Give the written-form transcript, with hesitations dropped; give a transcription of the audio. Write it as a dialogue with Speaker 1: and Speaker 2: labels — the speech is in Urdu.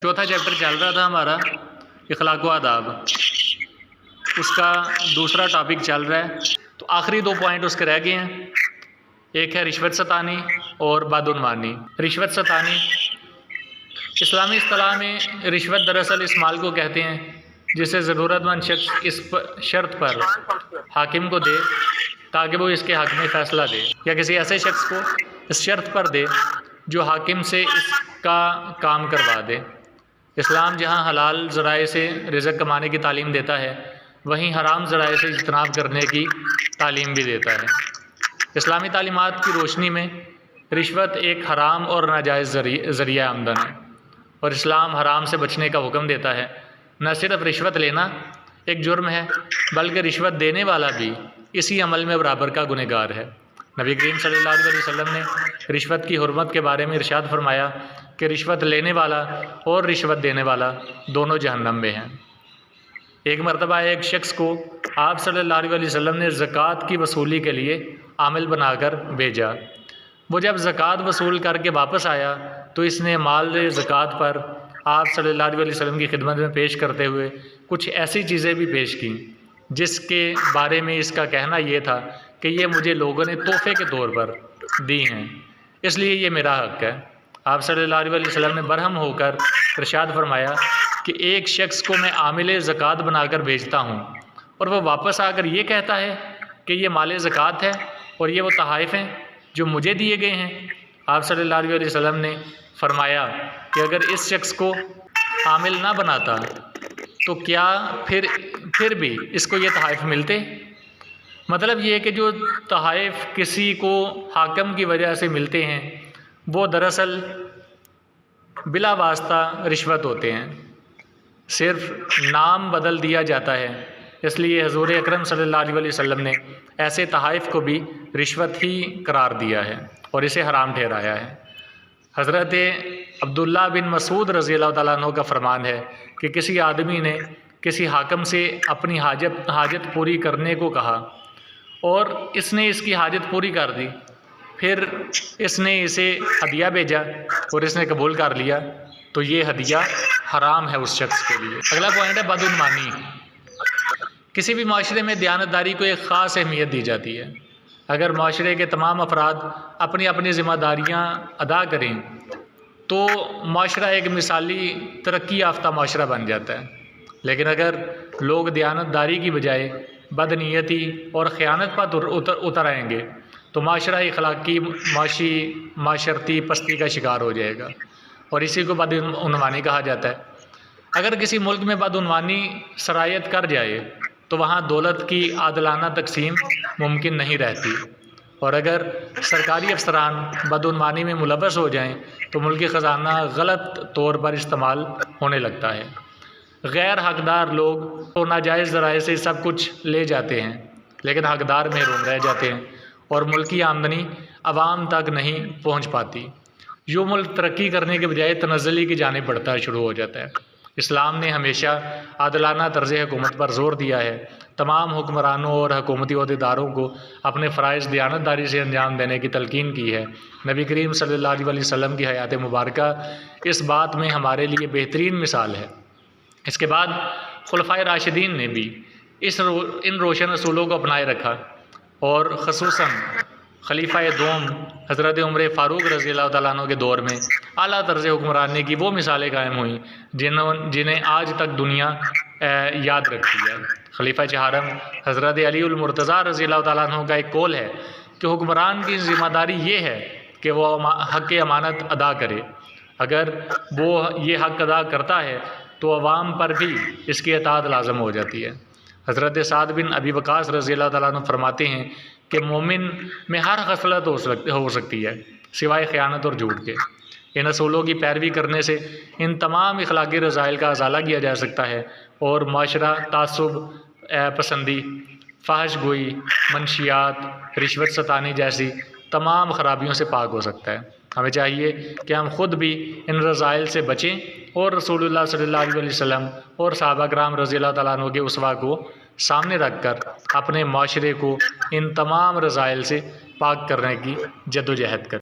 Speaker 1: چوتھا چیپٹر چل رہا تھا ہمارا اخلاق و آداب، اس کا دوسرا ٹاپک چل رہا ہے، تو آخری 2 پوائنٹ اس کے رہ گئے ہیں۔ ایک ہے رشوت ستانی اور بدعنوانی۔ رشوت ستانی اسلامی اصطلاح میں رشوت دراصل اس مال کو کہتے ہیں جسے ضرورت مند شخص اس شرط پر حاکم کو دے تاکہ وہ اس کے حق میں فیصلہ دے، یا کسی ایسے شخص کو اس شرط پر دے جو حاکم سے اس کا کام کروا دے۔ اسلام جہاں حلال ذرائع سے رزق کمانے کی تعلیم دیتا ہے، وہیں حرام ذرائع سے اجتناب کرنے کی تعلیم بھی دیتا ہے۔ اسلامی تعلیمات کی روشنی میں رشوت ایک حرام اور ناجائز ذریعہ آمدن ہے، اور اسلام حرام سے بچنے کا حکم دیتا ہے۔ نہ صرف رشوت لینا ایک جرم ہے، بلکہ رشوت دینے والا بھی اسی عمل میں برابر کا گنہگار ہے۔ نبی کریم صلی اللہ علیہ وسلم نے رشوت کی حرمت کے بارے میں ارشاد فرمایا کہ رشوت لینے والا اور رشوت دینے والا دونوں جہنم میں ہیں۔ ایک مرتبہ ایک شخص کو آپ صلی اللہ علیہ وسلم نے زکوٰۃ کی وصولی کے لیے عامل بنا کر بھیجا۔ وہ جب زکوٰۃ وصول کر کے واپس آیا تو اس نے مال زکوٰۃ پر آپ صلی اللہ علیہ وسلم کی خدمت میں پیش کرتے ہوئے کچھ ایسی چیزیں بھی پیش کیں جس کے بارے میں اس کا کہنا یہ تھا کہ یہ مجھے لوگوں نے تحفے کے طور پر دی ہیں، اس لیے یہ میرا حق ہے۔ آپ صلی اللہ علیہ وسلم نے برہم ہو کر ارشاد فرمایا کہ ایک شخص کو میں عامل زکوٰۃ بنا کر بھیجتا ہوں اور وہ واپس آ کر یہ کہتا ہے کہ یہ مال زکوٰۃ ہے اور یہ وہ تحائف ہیں جو مجھے دیے گئے ہیں۔ آپ صلی اللہ علیہ وسلم نے فرمایا کہ اگر اس شخص کو عامل نہ بناتا تو کیا پھر بھی اس کو یہ تحائف ملتے؟ مطلب یہ ہے کہ جو تحائف کسی کو حاکم کی وجہ سے ملتے ہیں وہ دراصل بلا واسطہ رشوت ہوتے ہیں، صرف نام بدل دیا جاتا ہے۔ اس لیے حضور اکرم صلی اللہ علیہ وسلم نے ایسے تحائف کو بھی رشوت ہی قرار دیا ہے اور اسے حرام ٹھہرایا ہے۔ حضرت عبداللہ بن مسعود رضی اللہ تعالیٰ عنہ کا فرمان ہے کہ کسی آدمی نے کسی حاکم سے اپنی حاجت پوری کرنے کو کہا اور اس نے اس کی حاجت پوری کر دی، پھر اس نے اسے ہدیہ بھیجا اور اس نے قبول کر لیا تو یہ ہدیہ حرام ہے اس شخص کے لیے۔ اگلا پوائنٹ ہے بدعنوانی۔ کسی بھی معاشرے میں دیانتداری کو ایک خاص اہمیت دی جاتی ہے۔ اگر معاشرے کے تمام افراد اپنی اپنی ذمہ داریاں ادا کریں تو معاشرہ ایک مثالی ترقی یافتہ معاشرہ بن جاتا ہے، لیکن اگر لوگ دیانتداری کی بجائے بدنیتی اور خیانت پر اتر آئیں گے تو معاشرہ اخلاقی معاشرتی پستی کا شکار ہو جائے گا، اور اسی کو بدعنوانی کہا جاتا ہے۔ اگر کسی ملک میں بدعنوانی سرایت کر جائے تو وہاں دولت کی عادلانہ تقسیم ممکن نہیں رہتی، اور اگر سرکاری افسران بدعنوانی میں ملوث ہو جائیں تو ملکی خزانہ غلط طور پر استعمال ہونے لگتا ہے۔ غیر حقدار لوگ تو ناجائز ذرائع سے سب کچھ لے جاتے ہیں لیکن حقدار محروم رہ جاتے ہیں اور ملکی آمدنی عوام تک نہیں پہنچ پاتی۔ یوں ملک ترقی کرنے کے بجائے تنزلی کی جانب بڑھتا شروع ہو جاتا ہے۔ اسلام نے ہمیشہ عادلانہ طرز حکومت پر زور دیا ہے۔ تمام حکمرانوں اور حکومتی عہدیداروں کو اپنے فرائض دیانتداری سے انجام دینے کی تلقین کی ہے۔ نبی کریم صلی اللہ علیہ وسلم کی حیات مبارکہ اس بات میں ہمارے لیے بہترین مثال ہے۔ اس کے بعد خلفائے راشدین نے بھی ان روشن اصولوں کو اپنائے رکھا، اور خصوصاً خلیفہ دوم حضرت عمر فاروق رضی اللہ تعالیٰ عنہ کے دور میں اعلیٰ طرز حکمرانی کی وہ مثالیں قائم ہوئیں جنہیں آج تک دنیا یاد رکھتی ہے۔ خلیفہ چہارم حضرت علی المرتضیٰ رضی اللہ تعالیٰ عنہ کا ایک قول ہے کہ حکمران کی ذمہ داری یہ ہے کہ وہ حق امانت ادا کرے۔ اگر وہ یہ حق ادا کرتا ہے تو عوام پر بھی اس کی اطاعت لازم ہو جاتی ہے۔ حضرت سعد بن ابی وقاص رضی اللہ تعالیٰ عنہ فرماتے ہیں کہ مومن میں ہر خصلت ہو سکتی ہے سوائے خیانت اور جھوٹ کے۔ ان اصولوں کی پیروی کرنے سے ان تمام اخلاقی رذائل کا ازالہ کیا جا سکتا ہے اور معاشرہ تعصب پسندی، فحش گوئی، منشیات، رشوت ستانی جیسی تمام خرابیوں سے پاک ہو سکتا ہے۔ ہمیں چاہیے کہ ہم خود بھی ان رذائل سے بچیں اور رسول اللہ صلی اللہ علیہ وسلم اور صحابہ کرام رضی اللہ تعالیٰ عنہ کے اسوہ کو سامنے رکھ کر اپنے معاشرے کو ان تمام رذائل سے پاک کرنے کی جد و جہد کریں۔